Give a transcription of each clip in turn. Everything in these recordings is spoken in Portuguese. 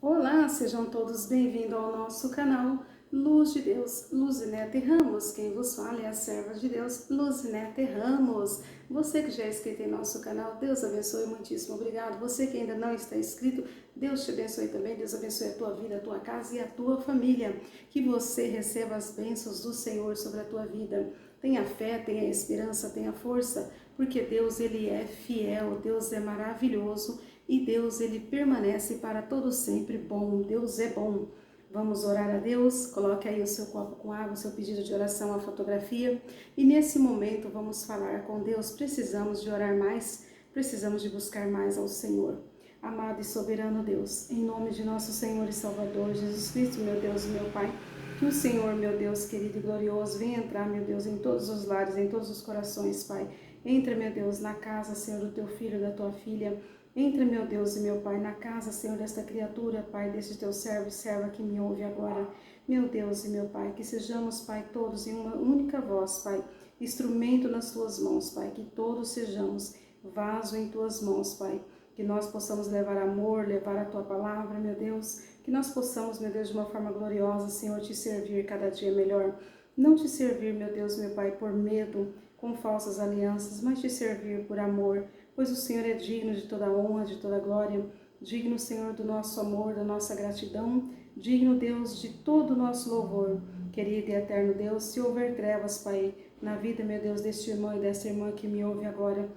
Olá, sejam todos bem-vindos ao nosso canal Luz de Deus, Luzinete Ramos. Quem vos fala é a serva de Deus, Luzinete Ramos. Você que já é inscrito em nosso canal, Deus abençoe, muitíssimo obrigado. Você que ainda não está inscrito, Deus te abençoe também. Deus abençoe a tua vida, a tua casa e a tua família. Que você receba as bênçãos do Senhor sobre a tua vida. Tenha fé, tenha esperança, tenha força, porque Deus, Ele é fiel, Deus é maravilhoso e Deus, Ele permanece para todo sempre bom. Deus é bom. Vamos orar a Deus? Coloque aí o seu copo com água, o seu pedido de oração, a fotografia. E nesse momento vamos falar com Deus. Precisamos de orar mais, precisamos de buscar mais ao Senhor. Amado e soberano Deus, em nome de nosso Senhor e Salvador, Jesus Cristo, meu Deus e meu Pai, que o Senhor, meu Deus querido e glorioso, venha entrar, meu Deus, em todos os lares, em todos os corações, Pai. Entra, meu Deus, na casa, Senhor, do teu filho, da tua filha. Entra, meu Deus e meu Pai, na casa, Senhor, desta criatura, Pai, deste teu servo e serva que me ouve agora. Meu Deus e meu Pai, que sejamos, Pai, todos em uma única voz, Pai, instrumento nas tuas mãos, Pai, que todos sejamos vaso em tuas mãos, Pai. Que nós possamos levar amor, levar a tua palavra, meu Deus. Que nós possamos, meu Deus, de uma forma gloriosa, Senhor, te servir cada dia melhor. Não te servir, meu Deus, meu Pai, por medo, com falsas alianças, mas te servir por amor, pois o Senhor é digno de toda honra, de toda glória, digno, Senhor, do nosso amor, da nossa gratidão, digno, Deus, de todo o nosso louvor. Querido e eterno Deus, se houver trevas, Pai, na vida, meu Deus, deste irmão e desta irmã que me ouve agora,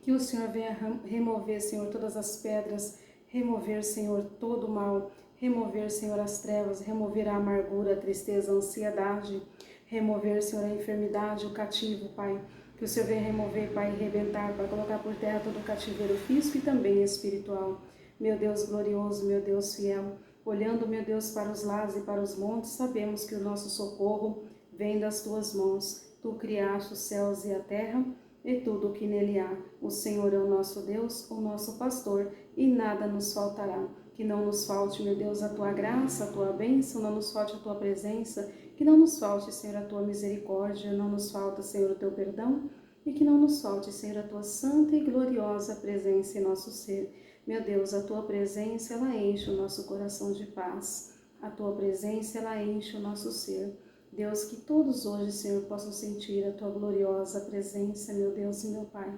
que o Senhor venha remover, Senhor, todas as pedras, remover, Senhor, todo o mal, remover, Senhor, as trevas, remover a amargura, a tristeza, a ansiedade, remover, Senhor, a enfermidade, o cativo, Pai. Que o Senhor venha remover, Pai, arrebentar, Pai, colocar por terra todo o cativeiro físico e também espiritual. Meu Deus glorioso, meu Deus fiel, olhando, meu Deus, para os lados e para os montes, sabemos que o nosso socorro vem das tuas mãos. Tu criaste os céus e a terra, e tudo o que nele há. O Senhor é o nosso Deus, o nosso pastor, e nada nos faltará. Que não nos falte, meu Deus, a tua graça, a tua bênção, não nos falte a tua presença, que não nos falte, Senhor, a tua misericórdia, não nos falta, Senhor, o teu perdão, e que não nos falte, Senhor, a tua santa e gloriosa presença em nosso ser. Meu Deus, a tua presença, ela enche o nosso coração de paz. A tua presença, ela enche o nosso ser. Deus, que todos hoje, Senhor, possam sentir a tua gloriosa presença, meu Deus e meu Pai.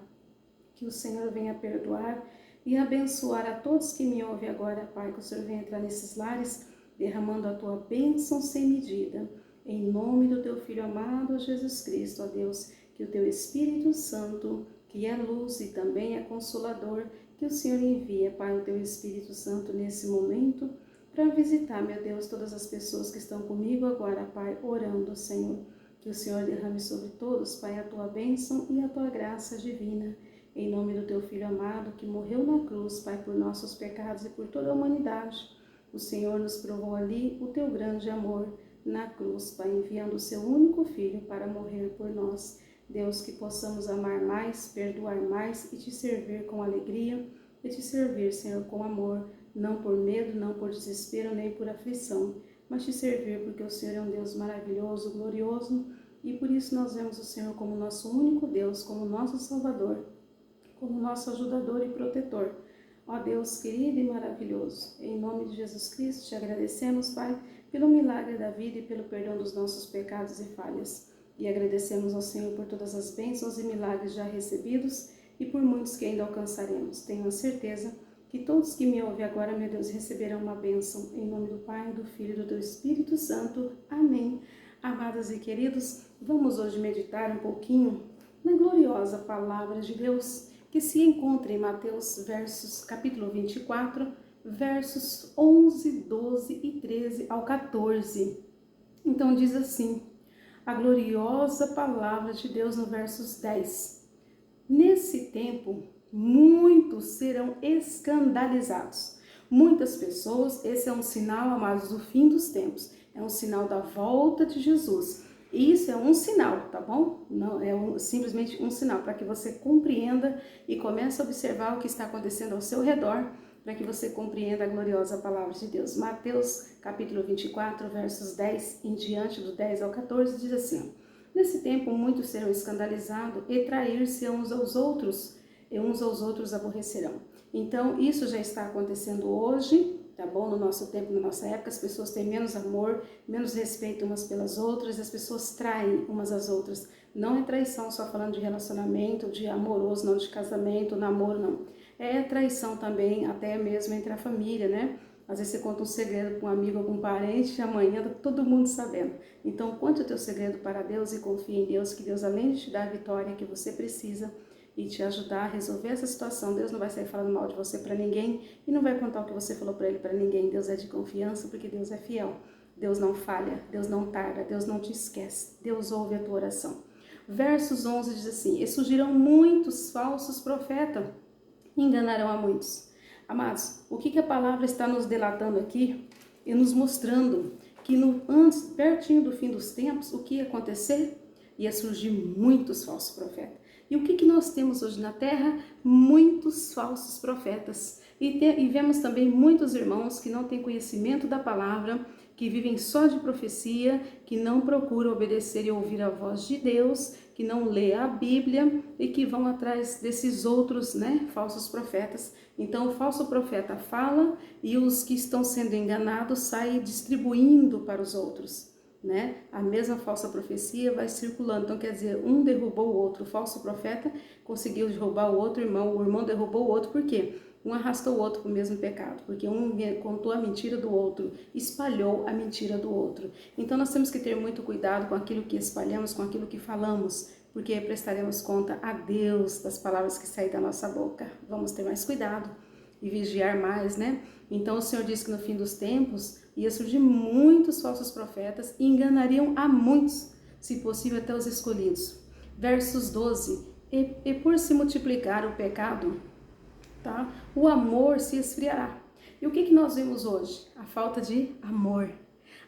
Que o Senhor venha perdoar e abençoar a todos que me ouvem agora, Pai. Que o Senhor venha entrar nesses lares, derramando a tua bênção sem medida. Em nome do teu Filho amado, Jesus Cristo, ó Deus, que o teu Espírito Santo, que é luz e também é consolador, que o Senhor envia, Pai, o teu Espírito Santo nesse momento, para visitar, meu Deus, todas as pessoas que estão comigo agora, Pai, orando, Senhor. Que o Senhor derrame sobre todos, Pai, a tua bênção e a tua graça divina. Em nome do teu Filho amado, que morreu na cruz, Pai, por nossos pecados e por toda a humanidade. O Senhor nos provou ali o teu grande amor na cruz, Pai, enviando o seu único Filho para morrer por nós. Deus, que possamos amar mais, perdoar mais e te servir com alegria e te servir, Senhor, com amor, não por medo, não por desespero, nem por aflição, mas te servir porque o Senhor é um Deus maravilhoso, glorioso, e por isso nós vemos o Senhor como nosso único Deus, como nosso Salvador, como nosso ajudador e protetor. Ó Deus querido e maravilhoso, em nome de Jesus Cristo te agradecemos, Pai, pelo milagre da vida e pelo perdão dos nossos pecados e falhas. E agradecemos ao Senhor por todas as bênçãos e milagres já recebidos e por muitos que ainda alcançaremos. Tenho a certeza que todos que me ouvem agora, meu Deus, receberão uma bênção. Em nome do Pai, do Filho e do teu Espírito Santo. Amém. Amados e queridos, vamos hoje meditar um pouquinho na gloriosa palavra de Deus, que se encontra em Mateus, capítulo 24, versos 11, 12 e 13 ao 14. Então diz assim, a gloriosa palavra de Deus no versos 10. Nesse tempo, muitos serão escandalizados. Muitas pessoas, esse é um sinal, amados, do fim dos tempos. É um sinal da volta de Jesus. Isso é um sinal, tá bom? Não é simplesmente um sinal para que você compreenda e comece a observar o que está acontecendo ao seu redor, para que você compreenda a gloriosa palavra de Deus. Mateus, capítulo 24, versos 10 em diante, do 10 ao 14, diz assim: nesse tempo muitos serão escandalizados e trair-se uns aos outros, e uns aos outros aborrecerão. Então, isso já está acontecendo hoje, tá bom? No nosso tempo, na nossa época, as pessoas têm menos amor, menos respeito umas pelas outras, as pessoas traem umas às outras. Não é traição só falando de relacionamento, de amoroso, não de casamento, namoro, não. É traição também, até mesmo entre a família, né? Às vezes você conta um segredo com um amigo ou com um parente e amanhã tá todo mundo sabendo. Então, conte o teu segredo para Deus e confie em Deus, que Deus, além de te dar a vitória que você precisa e te ajudar a resolver essa situação, Deus não vai sair falando mal de você para ninguém e não vai contar o que você falou para ele para ninguém. Deus é de confiança porque Deus é fiel. Deus não falha, Deus não tarda, Deus não te esquece. Deus ouve a tua oração. Versos 11 diz assim: e surgirão muitos falsos profetas, enganarão a muitos. Amados, o que a palavra está nos delatando aqui e nos mostrando? Que antes, pertinho do fim dos tempos, o que ia acontecer? Ia surgir muitos falsos profetas. E o que nós temos hoje na terra? Muitos falsos profetas. E vemos também muitos irmãos que não têm conhecimento da palavra, que vivem só de profecia, que não procuram obedecer e ouvir a voz de Deus, que não lê a Bíblia e que vão atrás desses outros, né, falsos profetas. Então o falso profeta fala e os que estão sendo enganados saem distribuindo para os outros, né? A mesma falsa profecia vai circulando. Então quer dizer, um derrubou o outro. O falso profeta conseguiu derrubar o outro irmão, o irmão derrubou o outro. Por quê? Um arrastou o outro para o mesmo pecado, porque um contou a mentira do outro, espalhou a mentira do outro. Então nós temos que ter muito cuidado com aquilo que espalhamos, com aquilo que falamos, porque prestaremos conta a Deus das palavras que saem da nossa boca. Vamos ter mais cuidado e vigiar mais, né? Então o Senhor disse que no fim dos tempos ia surgir muitos falsos profetas e enganariam a muitos, se possível até os escolhidos. Versos 12, e por se multiplicar o pecado, tá? O amor se esfriará. E o que nós vemos hoje? A falta de amor.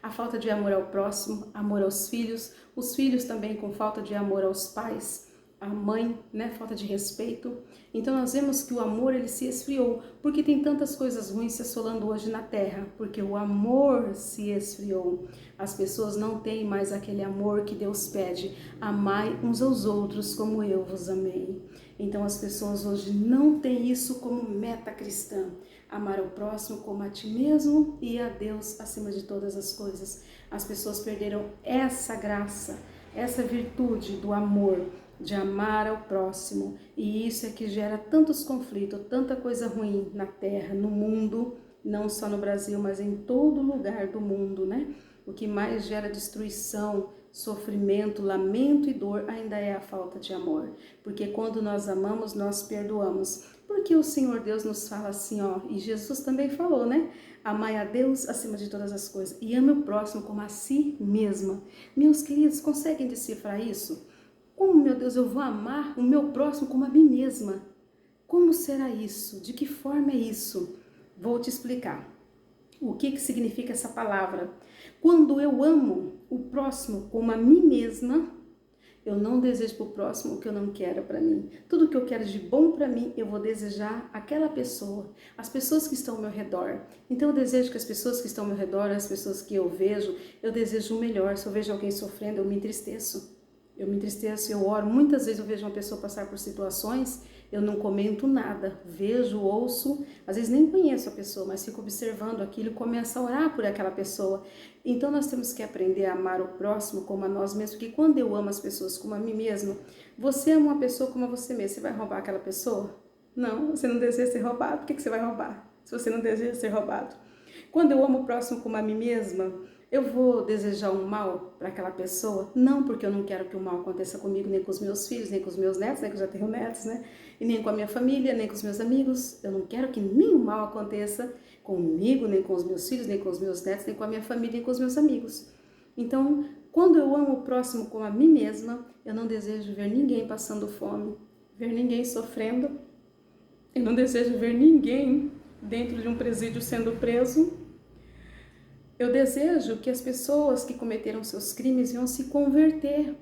A falta de amor ao próximo, amor aos filhos, os filhos também com falta de amor aos pais, a mãe, né, falta de respeito. Então nós vemos que o amor ele se esfriou, porque tem tantas coisas ruins se assolando hoje na terra, porque o amor se esfriou. As pessoas não têm mais aquele amor que Deus pede, amai uns aos outros como eu vos amei. Então as pessoas hoje não têm isso como meta cristã, amar o próximo como a ti mesmo e a Deus acima de todas as coisas. As pessoas perderam essa graça, essa virtude do amor, de amar ao próximo, e isso é que gera tantos conflitos, tanta coisa ruim na terra, no mundo, não só no Brasil, mas em todo lugar do mundo, né? O que mais gera destruição, sofrimento, lamento e dor ainda é a falta de amor, porque quando nós amamos, nós perdoamos, porque o Senhor Deus nos fala assim, ó, e Jesus também falou, né? Amai a Deus acima de todas as coisas e ame o próximo como a si mesma. Meus queridos, conseguem decifrar isso? Como, meu Deus, eu vou amar o meu próximo como a mim mesma? Como será isso? De que forma é isso? Vou te explicar. O que significa essa palavra? Quando eu amo o próximo como a mim mesma, eu não desejo para o próximo o que eu não quero para mim. Tudo que eu quero de bom para mim, eu vou desejar aquela pessoa, as pessoas que estão ao meu redor. Então eu desejo que as pessoas que estão ao meu redor, as pessoas que eu vejo, eu desejo o melhor. Se eu vejo alguém sofrendo, eu me entristeço. Eu oro. Muitas vezes eu vejo uma pessoa passar por situações, eu não comento nada, vejo, ouço, às vezes nem conheço a pessoa, mas fico observando aquilo e começo a orar por aquela pessoa. Então nós temos que aprender a amar o próximo como a nós mesmos, porque quando eu amo as pessoas como a mim mesmo, você ama uma pessoa como a você mesmo, você vai roubar aquela pessoa? Não, você não deseja ser roubado, por que você vai roubar, se você não deseja ser roubado? Quando eu amo o próximo como a mim mesma, eu vou desejar um mal para aquela pessoa? Não, porque eu não quero que o mal aconteça comigo, nem com os meus filhos, nem com os meus netos, né, que eu já tenho netos, né? E nem com a minha família, nem com os meus amigos. Eu não quero que nenhum mal aconteça comigo, nem com os meus filhos, nem com os meus netos, nem com a minha família, nem com os meus amigos. Então, quando eu amo o próximo como a mim mesma, eu não desejo ver ninguém passando fome, ver ninguém sofrendo. Eu não desejo ver ninguém dentro de um presídio sendo preso. Eu desejo que as pessoas que cometeram seus crimes venham se converter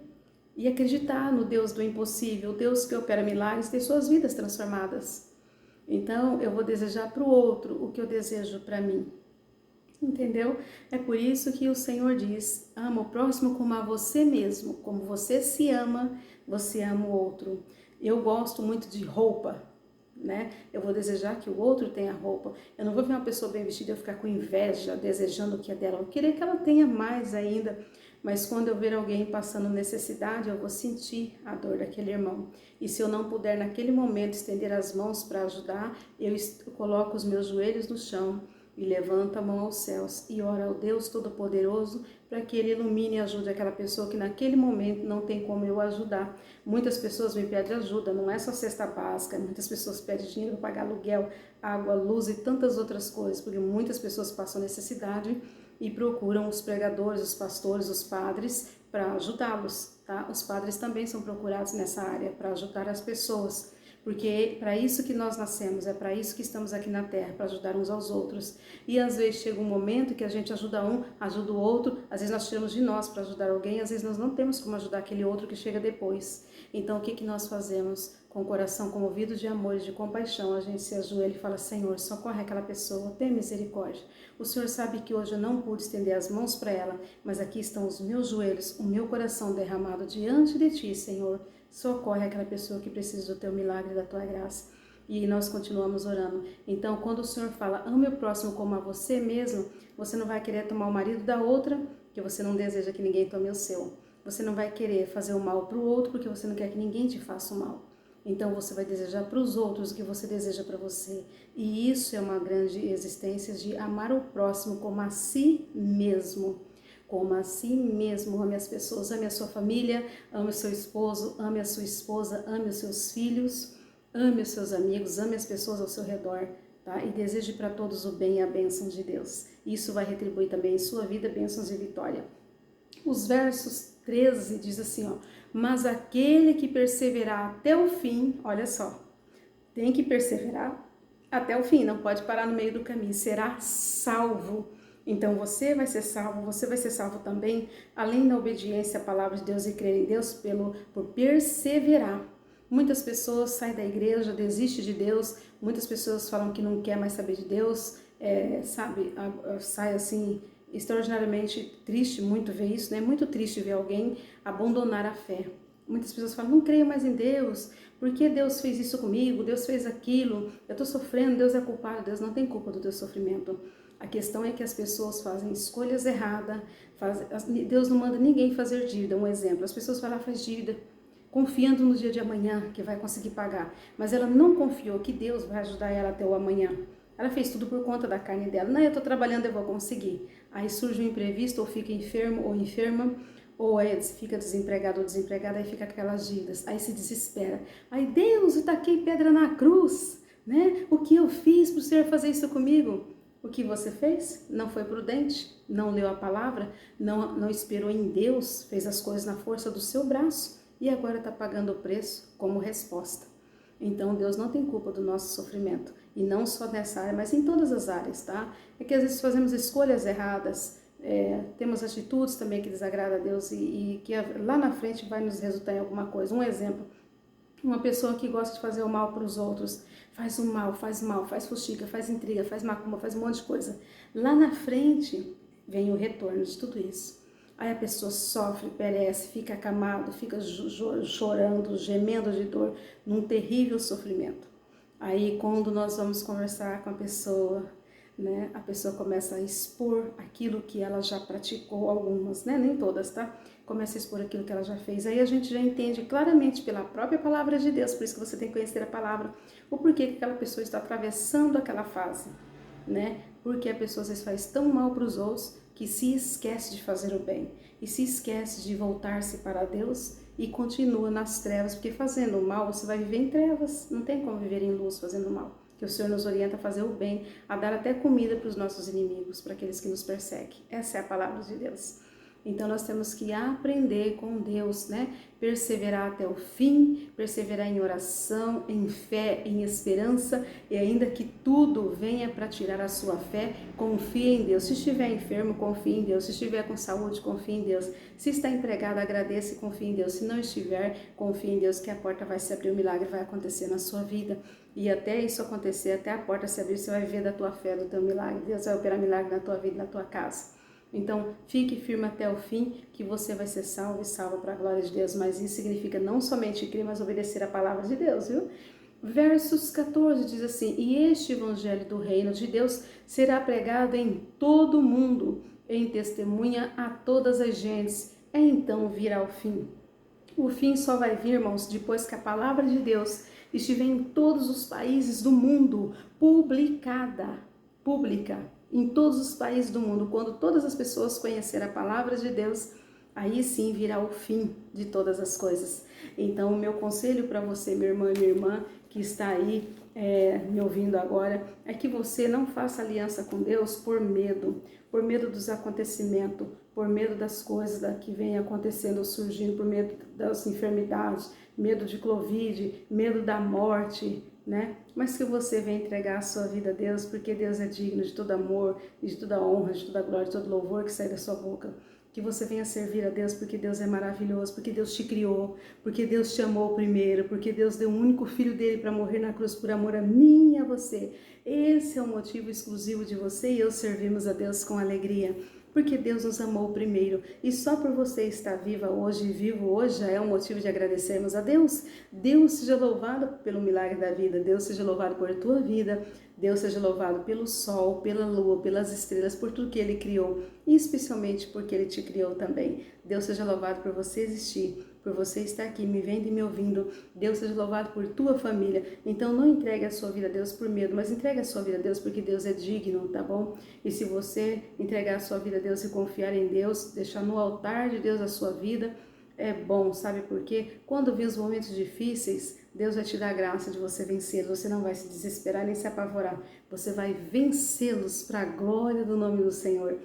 e acreditar no Deus do impossível, Deus que opera milagres, ter suas vidas transformadas. Então, eu vou desejar para o outro o que eu desejo para mim. Entendeu? É por isso que o Senhor diz, ama o próximo como a você mesmo, como você se ama, você ama o outro. Eu gosto muito de roupa. né? Eu vou desejar que o outro tenha roupa. Eu não vou ver uma pessoa bem vestida e eu ficar com inveja, desejando o que é dela. Eu vou querer que ela tenha mais ainda. Mas quando eu ver alguém passando necessidade, eu vou sentir a dor daquele irmão. E se eu não puder naquele momento estender as mãos para ajudar, eu coloco os meus joelhos no chão e levanto a mão aos céus e oro ao Deus Todo-Poderoso para que Ele ilumine e ajude aquela pessoa que naquele momento não tem como eu ajudar. Muitas pessoas me pedem ajuda, não é só cesta básica, muitas pessoas pedem dinheiro para pagar aluguel, água, luz e tantas outras coisas, porque muitas pessoas passam necessidade e procuram os pregadores, os pastores, os padres para ajudá-los, tá? Os padres também são procurados nessa área para ajudar as pessoas, porque é para isso que nós nascemos, é para isso que estamos aqui na Terra, para ajudar uns aos outros. E às vezes chega um momento que a gente ajuda um, ajuda o outro, às vezes nós tiramos de nós para ajudar alguém, às vezes nós não temos como ajudar aquele outro que chega depois. Então o que nós fazemos? Com o coração comovido de amor e de compaixão, a gente se ajoelha e fala: Senhor, socorre aquela pessoa, tem misericórdia. O Senhor sabe que hoje eu não pude estender as mãos para ela, mas aqui estão os meus joelhos, o meu coração derramado diante de Ti, Senhor. Socorre aquela pessoa que precisa do Teu milagre e da Tua graça. E nós continuamos orando. Então, quando o Senhor fala: ame o próximo como a você mesmo, você não vai querer tomar o marido da outra, porque você não deseja que ninguém tome o seu. Você não vai querer fazer o mal para o outro, porque você não quer que ninguém te faça o mal. Então você vai desejar para os outros o que você deseja para você. E isso é uma grande existência de amar o próximo como a si mesmo. Como a si mesmo. Ame as pessoas, ame a sua família, ame o seu esposo, ame a sua esposa, ame os seus filhos, ame os seus amigos, ame as pessoas ao seu redor. Tá? E deseje para todos o bem e a bênção de Deus. Isso vai retribuir também em sua vida bênçãos e vitória. Os versos 13 diz assim, ó: mas aquele que perseverar até o fim, olha só, tem que perseverar até o fim, não pode parar no meio do caminho, será salvo. Então você vai ser salvo também, além da obediência à palavra de Deus e crer em Deus, por perseverar. Muitas pessoas saem da igreja, desistem de Deus, muitas pessoas falam que não quer mais saber de Deus, sai assim, extraordinariamente triste muito ver isso, né? Muito triste ver alguém abandonar a fé. Muitas pessoas falam: não creio mais em Deus, porque Deus fez isso comigo, Deus fez aquilo, eu estou sofrendo, Deus é culpado. Deus não tem culpa do teu sofrimento. A questão é que as pessoas fazem escolhas erradas, Deus não manda ninguém fazer dívida. Um exemplo, as pessoas falam: faz dívida, confiando no dia de amanhã que vai conseguir pagar, mas ela não confiou que Deus vai ajudar ela até o amanhã. Ela fez tudo por conta da carne dela. Não, eu estou trabalhando, eu vou conseguir. Aí surge um imprevisto, ou fica enfermo ou enferma, ou fica desempregado ou desempregada, aí fica aquelas dívidas. Aí se desespera. Aí, Deus, eu taquei pedra na cruz, né? O que eu fiz para o Senhor fazer isso comigo? O que você fez? Não foi prudente, não leu a palavra, não esperou em Deus, fez as coisas na força do seu braço e agora está pagando o preço como resposta. Então Deus não tem culpa do nosso sofrimento, e não só nessa área, mas em todas as áreas, tá? É que às vezes fazemos escolhas erradas, temos atitudes também que desagradam a Deus e que lá na frente vai nos resultar em alguma coisa. Um exemplo: uma pessoa que gosta de fazer o mal para os outros, faz o mal, faz fuxica, faz intriga, faz macumba, faz um monte de coisa. Lá na frente vem o retorno de tudo isso. Aí a pessoa sofre, perece, fica acamado, fica chorando, gemendo de dor, num terrível sofrimento. Aí quando nós vamos conversar com a pessoa, né, a pessoa começa a expor aquilo que ela já praticou, algumas, né, nem todas, tá? Começa a expor aquilo que ela já fez. Aí a gente já entende claramente pela própria palavra de Deus, por isso que você tem que conhecer a palavra, o porquê que aquela pessoa está atravessando aquela fase, né? Porque a pessoa às vezes faz tão mal para os outros que se esquece de fazer o bem e se esquece de voltar-se para Deus e continua nas trevas, porque fazendo o mal você vai viver em trevas, não tem como viver em luz fazendo mal. Que o Senhor nos orienta a fazer o bem, a dar até comida para os nossos inimigos, para aqueles que nos perseguem. Essa é a palavra de Deus. Então nós temos que aprender com Deus, né? Perseverar até o fim, perseverar em oração, em fé, em esperança, e ainda que tudo venha para tirar a sua fé, confie em Deus. Se estiver enfermo, confie em Deus. Se estiver com saúde, confie em Deus. Se está empregado, agradeça e confie em Deus. Se não estiver, confie em Deus que a porta vai se abrir, o milagre vai acontecer na sua vida. E até isso acontecer, até a porta se abrir, você vai viver da tua fé, do teu milagre. Deus vai operar milagre na tua vida, na tua casa. Então, fique firme até o fim, que você vai ser salvo e salva para a glória de Deus. Mas isso significa não somente crer, mas obedecer a palavra de Deus, viu? Versos 14 diz assim: e este evangelho do reino de Deus será pregado em todo o mundo, em testemunha a todas as gentes. Então virá o fim. O fim só vai vir, irmãos, depois que a palavra de Deus estiver em todos os países do mundo, pública, em todos os países do mundo. Quando todas as pessoas conhecerem a palavra de Deus, aí sim virá o fim de todas as coisas. Então, o meu conselho para você, minha irmã que está aí me ouvindo agora, é que você não faça aliança com Deus por medo dos acontecimentos, por medo das coisas que vem acontecendo, surgindo, por medo das enfermidades, medo de Covid, medo da morte, né? Mas que você venha entregar a sua vida a Deus, porque Deus é digno de todo amor, de toda honra, de toda glória, de todo louvor que sai da sua boca. Que você venha servir a Deus, porque Deus é maravilhoso, porque Deus te criou, porque Deus te amou primeiro, porque Deus deu o único filho dele para morrer na cruz por amor a mim e a você. Esse é o motivo exclusivo de você e eu servirmos a Deus com alegria. Porque Deus nos amou primeiro, e só por você estar viva hoje e vivo hoje já é um motivo de agradecermos a Deus. Deus seja louvado pelo milagre da vida, Deus seja louvado por tua vida, Deus seja louvado pelo sol, pela lua, pelas estrelas, por tudo que Ele criou, e especialmente porque Ele te criou também. Deus seja louvado por você existir, por você estar aqui me vendo e me ouvindo. Deus seja louvado por tua família. Então não entregue a sua vida a Deus por medo, mas entregue a sua vida a Deus porque Deus é digno, tá bom? E se você entregar a sua vida a Deus e confiar em Deus, deixar no altar de Deus a sua vida, é bom, sabe por quê? Quando vir os momentos difíceis, Deus vai te dar a graça de você vencê-los. Você não vai se desesperar nem se apavorar. Você vai vencê-los para a glória do nome do Senhor.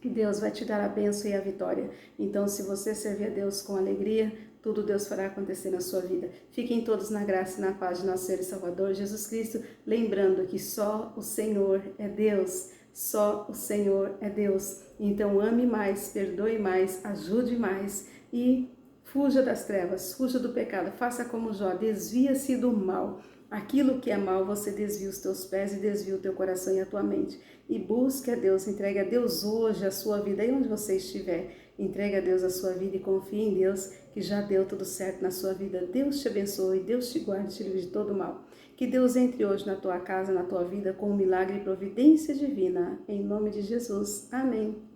Deus vai te dar a bênção e a vitória. Então, se você servir a Deus com alegria, tudo Deus fará acontecer na sua vida. Fiquem todos na graça e na paz de nosso Senhor e Salvador Jesus Cristo, lembrando que só o Senhor é Deus. Só o Senhor é Deus. Então, ame mais, perdoe mais, ajude mais e fuja das trevas, fuja do pecado. Faça como Jó, desvia-se do mal. Aquilo que é mal, você desvia os teus pés e desvia o teu coração e a tua mente. E busque a Deus, entregue a Deus hoje a sua vida, aí onde você estiver. Entregue a Deus a sua vida e confie em Deus, que já deu tudo certo na sua vida. Deus te abençoe, Deus te guarde, te livre de todo mal. Que Deus entre hoje na tua casa, na tua vida, com um milagre e providência divina. Em nome de Jesus. Amém.